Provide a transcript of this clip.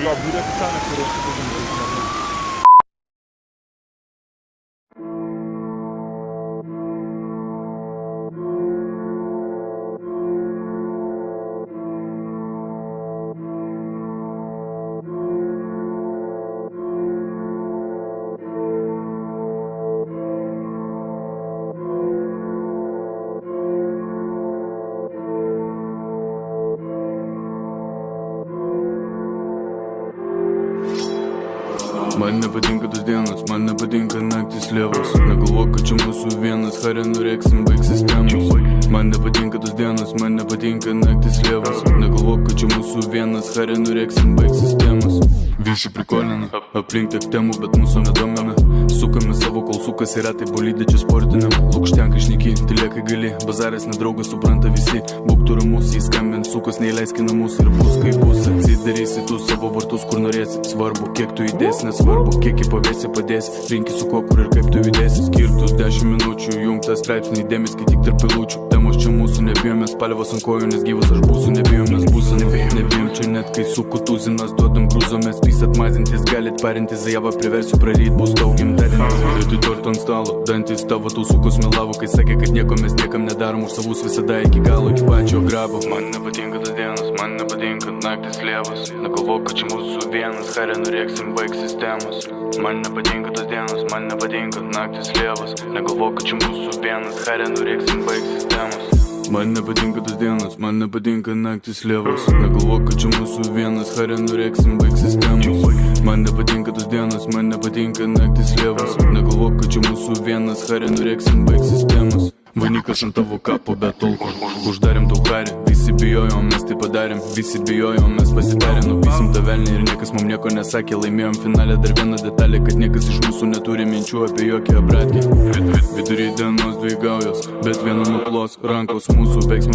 Ya buraya bir tane kırık kızım. Man nepatinka tos dienos, man nepatinka naktis lievos. Negalvok, kad čia mūsų vienas, harė nureksim, baig sistemos. Man nepatinka tos dienos, man nepatinka naktis lievos. Negalvok, kad čia mūsų vienas, harė nureksim, baig sistemos. Visi prikolina, aplink tiek temų, bet mūsų nedomina. Sukame savo, kol sukas ir retai bolydė čia sportiniam. Lukštenka šnyky, tylėkai gali, bazarės nedraugas supranta visi. Būk tu ramus, įskambint sukas, neįleiski namus ir bus kaip bus. Atsidarysi tu savo vartus, kur norėsi. Svarbu, kiek tu įdėsi, nesvarbu, kiek į pavėsį padėsi. Rinki su kuo, kur ir kaip tu judėsi. Skirtus 10 minučių, jungtas straipsnį, dėmesį, kai tik tarp pilučių. Temos čia mūsų, nebijomės spalvos ant kojų, nes gyvas aš būsiu, nebijomės būsime. Nebijom čia net, kai su kutuzinas duodam grūzomės. Pisat mazintis, galit parintis, Zajavą priversiu, praryt bus tau gimtadienis. Vietoj torto ant stalo, dantis tavo tausukus melavo, kai sakė, kad nieko mes niekam nedarom, už savus visada iki galo, iki pačio grabo. Man nepatinka tos dienos, man nepatinka naktis lievos. Negalvok, kad čia mūsų vienas, harė nureksim, baig sistemos. Man nepatinka tos dienos, man nepatinka naktis lievos. Negalvok, kad čia mūsų vienas, harė nureksim, baig sistemos. Man nepatinka tos dienos, man nepatinka naktis lievos. Negalvok, kad čia mūsų vienas, harė nureksim, baig sistemos. Man nepatinka tos dienos, man nepatinka naktis lievos. Negalvok, kad čia mūsų vienas, harė nureksim, baig sistemos. Vainikas ant tavo kapo, bet tol uždarėm tau harį. Visi bijojom, mes tai padarėm. Visi bijojom, mes pasidarėm. Nuvysim tą velnį ir niekas mums nieko nesakė. Laimėjom finalę, dar viena detalė, kad niekas iš mūsų neturi minčių apie jokią abratkį. Vidury dienos dvi gaujos, bet viena nuplos rankos mūsų veiksmų.